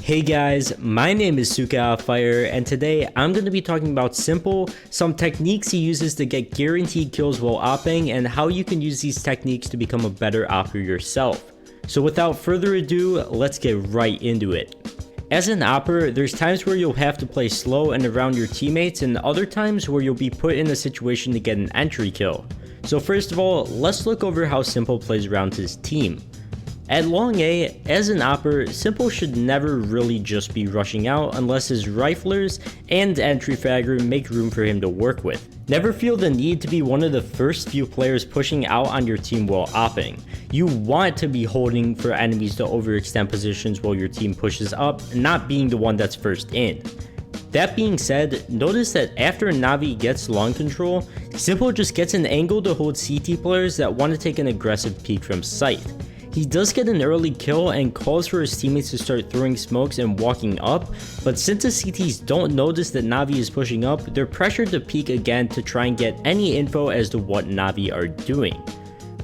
Hey guys, my name is CykaHotFire, and today I'm going to be talking about S1mple, some techniques he uses to get guaranteed kills while opping, and how you can use these techniques to become a better opper yourself. So without further ado, let's get right into it. As an opper, there's times where you'll have to play slow and around your teammates, and other times where you'll be put in a situation to get an entry kill. So first of all, let's look over how S1mple plays around his team. At long A, as an opper, S1mple should never really just be rushing out unless his riflers and entry fragger make room for him to work with. Never feel the need to be one of the first few players pushing out on your team while opping. You want to be holding for enemies to overextend positions while your team pushes up, not being the one that's first in. That being said, notice that after Navi gets long control, S1mple just gets an angle to hold CT players that want to take an aggressive peek from sight. He does get an early kill and calls for his teammates to start throwing smokes and walking up, but since the CTs don't notice that Navi is pushing up, they're pressured to peek again to try and get any info as to what Navi are doing.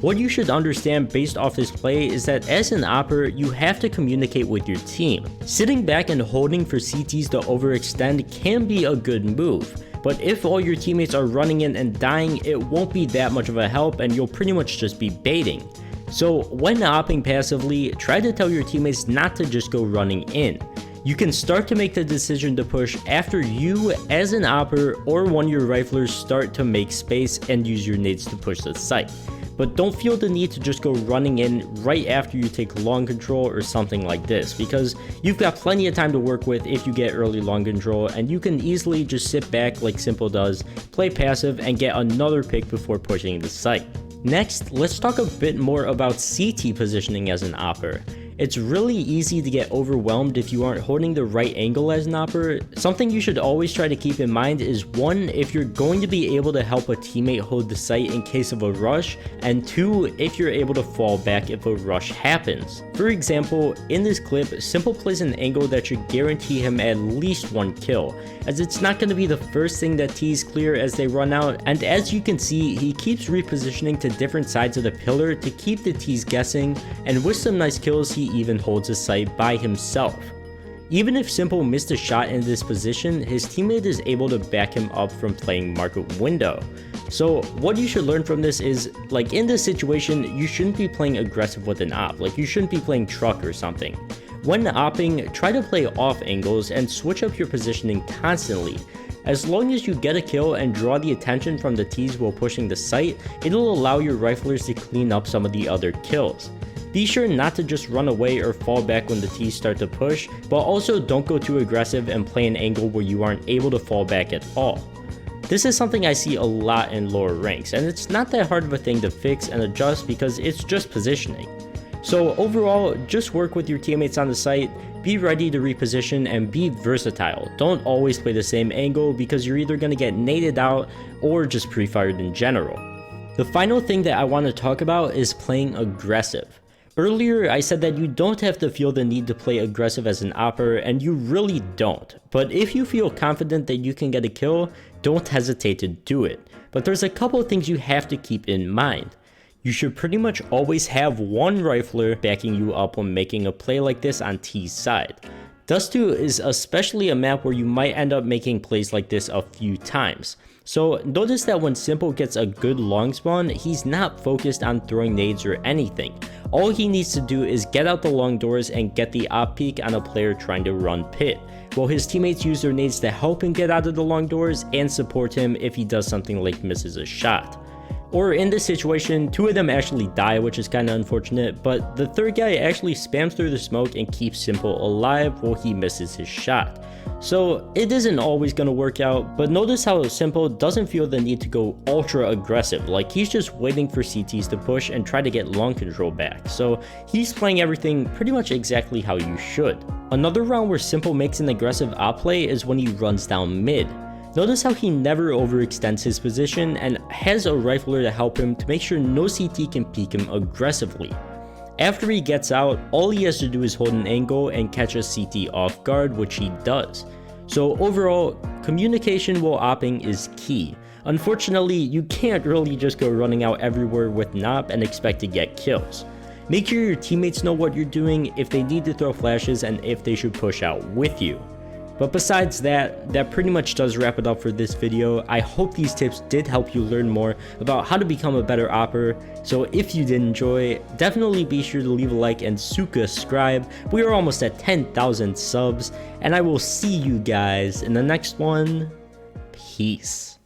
What you should understand based off this play is that as an opper, you have to communicate with your team. Sitting back and holding for CTs to overextend can be a good move, but if all your teammates are running in and dying, it won't be that much of a help and you'll pretty much just be baiting. So when opping passively, try to tell your teammates not to just go running in. You can start to make the decision to push after you as an opper or one of your riflers start to make space and use your nades to push the site. But don't feel the need to just go running in right after you take long control or something like this, because you've got plenty of time to work with if you get early long control, and you can easily just sit back like S1mple does, play passive, and get another pick before pushing the site. Next, let's talk a bit more about CT positioning as an opper. It's really easy to get overwhelmed if you aren't holding the right angle as an opper. Something you should always try to keep in mind is 1, if you're going to be able to help a teammate hold the site in case of a rush, and 2, if you're able to fall back if a rush happens. For example, in this clip, S1mple plays an angle that should guarantee him at least 1 kill, as it's not going to be the first thing that T's clear as they run out, and as you can see, he keeps repositioning to different sides of the pillar to keep the T's guessing, and with some nice kills, he even holds a site by himself. Even if S1mple missed a shot in this position, his teammate is able to back him up from playing market window. So what you should learn from this is, like in this situation, you shouldn't be playing aggressive with an op, like you shouldn't be playing truck or something. When opping, try to play off angles and switch up your positioning constantly. As long as you get a kill and draw the attention from the T's while pushing the site, it'll allow your riflers to clean up some of the other kills. Be sure not to just run away or fall back when the T's start to push, but also don't go too aggressive and play an angle where you aren't able to fall back at all. This is something I see a lot in lower ranks, and it's not that hard of a thing to fix and adjust because it's just positioning. So overall, just work with your teammates on the site, be ready to reposition, and be versatile. Don't always play the same angle because you're either going to get naded out or just pre-fired in general. The final thing that I want to talk about is playing aggressive. Earlier, I said that you don't have to feel the need to play aggressive as an opper, and you really don't. But if you feel confident that you can get a kill, don't hesitate to do it. But there's a couple of things you have to keep in mind. You should pretty much always have one rifler backing you up when making a play like this on T's side. Dust 2 is especially a map where you might end up making plays like this a few times. So notice that when S1mple gets a good long spawn, he's not focused on throwing nades or anything. All he needs to do is get out the long doors and get the op peek on a player trying to run pit, while his teammates use their nades to help him get out of the long doors and support him if he does something like misses a shot. Or in this situation, 2 of them actually die, which is kinda unfortunate, but the third guy actually spams through the smoke and keeps S1mple alive while he misses his shot. So it isn't always gonna work out, but notice how S1mple doesn't feel the need to go ultra aggressive, like he's just waiting for CTs to push and try to get long control back. So he's playing everything pretty much exactly how you should. Another round where S1mple makes an aggressive op play is when he runs down mid. Notice how he never overextends his position and has a rifler to help him to make sure no CT can peek him aggressively. After he gets out, all he has to do is hold an angle and catch a CT off guard, which he does. So overall, communication while opping is key. Unfortunately, you can't really just go running out everywhere with an op and expect to get kills. Make sure your teammates know what you're doing, if they need to throw flashes, and if they should push out with you. But besides that, that pretty much does wrap it up for this video. I hope these tips did help you learn more about how to become a better opper. So if you did enjoy, definitely be sure to leave a like and subscribe. We are almost at 10,000 subs, and I will see you guys in the next one. Peace.